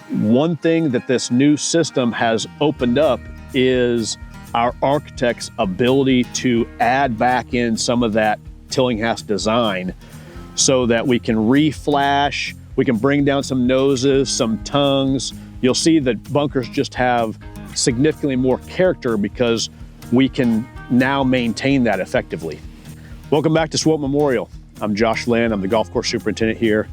One thing that this new system has opened up is our architect's ability to add back in some of that Tillinghast design so that we can reflash, we can bring down some noses, some tongues. You'll see that bunkers just have significantly more character because we can now maintain that effectively. Welcome back to Swope Memorial. I'm Josh Lynn, I'm the golf course superintendent here.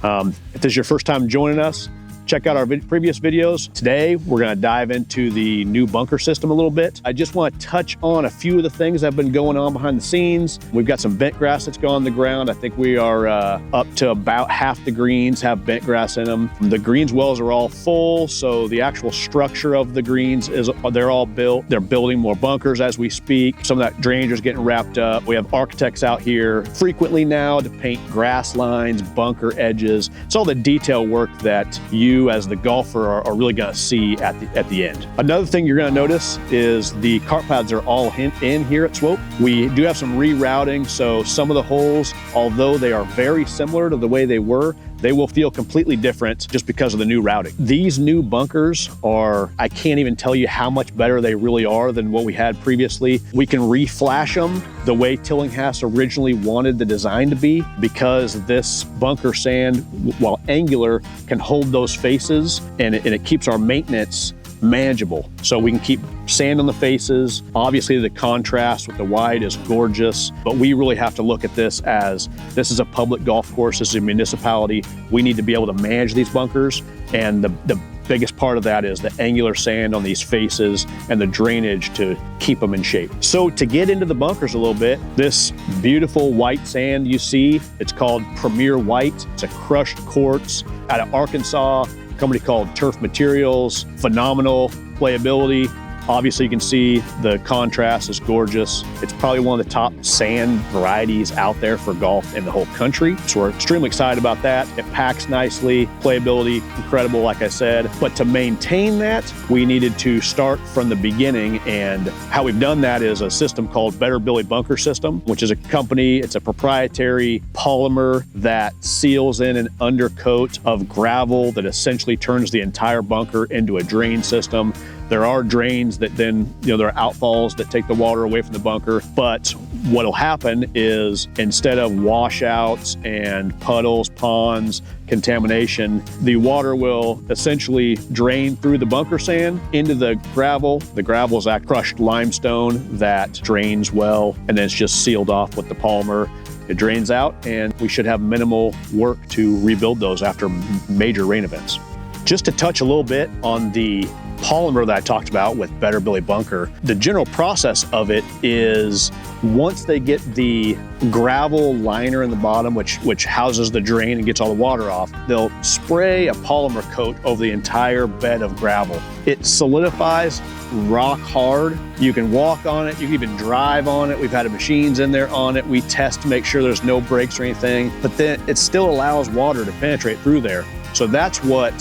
If this is your first time joining us, check out our previous videos. Today, we're gonna dive into the new bunker system a little bit. I just wanna touch on a few of the things that have been going on behind the scenes. We've got some bent grass that's gone on the ground. I think we are up to about half the greens have bent grass in them. The greens wells are all full, so the actual structure of the greens they're all built. They're building more bunkers as we speak. Some of that drainage is getting wrapped up. We have architects out here frequently now to paint grass lines, bunker edges. It's all the detail work that you as the golfer are really going to see at the end. Another thing you're going to notice is the cart paths are all in here at Swope. We do have some rerouting, so some of the holes, although they are very similar to the way they were, they will feel completely different just because of the new routing. These new bunkers are, I can't even tell you how much better they really are than what we had previously. We can reflash them the way Tillinghast originally wanted the design to be because this bunker sand, while angular, can hold those faces and it keeps our maintenance manageable. So we can keep sand on the faces. Obviously the contrast with the white is gorgeous, but we really have to look at this as this is a public golf course, this is a municipality. We need to be able to manage these bunkers, and the biggest part of that is the angular sand on these faces and the drainage to keep them in shape. So to get into the bunkers a little bit, this beautiful white sand you see, it's called Premier White. It's a crushed quartz out of Arkansas, a company called Turf Materials. Phenomenal playability. Obviously you can see the contrast is gorgeous. It's probably one of the top sand varieties out there for golf in the whole country. So we're extremely excited about that. It packs nicely, playability, incredible, like I said. But to maintain that, we needed to start from the beginning. And how we've done that is a system called Better Billy Bunker System, which is a company, it's a proprietary polymer that seals in an undercoat of gravel that essentially turns the entire bunker into a drain system. There are drains that then, there are outfalls that take the water away from the bunker. But what'll happen is instead of washouts and puddles, ponds, contamination, the water will essentially drain through the bunker sand into the gravel. The gravel is that crushed limestone that drains well, and then it's just sealed off with the polymer. It drains out, and we should have minimal work to rebuild those after major rain events. Just to touch a little bit on the polymer that I talked about with Better Billy Bunker, the general process of it is once they get the gravel liner in the bottom, which houses the drain and gets all the water off, they'll spray a polymer coat over the entire bed of gravel. It solidifies rock hard. You can walk on it, you can even drive on it. We've had machines in there on it. We test to make sure there's no breaks or anything, but then it still allows water to penetrate through there. So that's what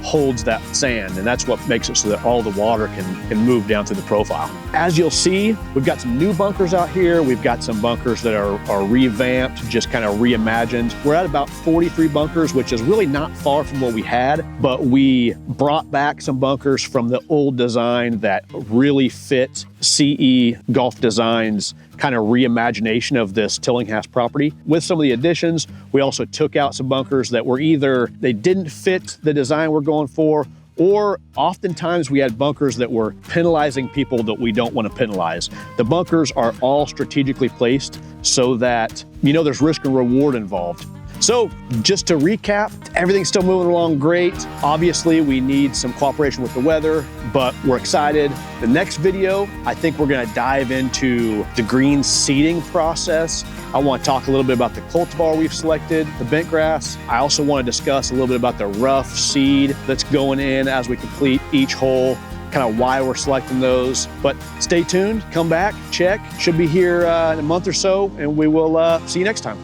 holds that sand, and that's what makes it so that all the water can move down through the profile. As you'll see, we've got some new bunkers out here. We've got some bunkers that are revamped, just kind of reimagined. We're at about 43 bunkers, which is really not far from what we had, but we brought back some bunkers from the old design that really fit CE Golf Design's kind of reimagination of this Tillinghast property. With some of the additions, we also took out some bunkers that were either they didn't fit the design we're going for, or oftentimes we had bunkers that were penalizing people that we don't want to penalize. The bunkers are all strategically placed so that, there's risk and reward involved. So just to recap, everything's still moving along great. Obviously, we need some cooperation with the weather, but we're excited. The next video, I think we're gonna dive into the green seeding process. I wanna talk a little bit about the cultivar we've selected, the bent grass. I also wanna discuss a little bit about the rough seed that's going in as we complete each hole, kind of why we're selecting those. But stay tuned, come back, check. Should be here in a month or so, and we will see you next time.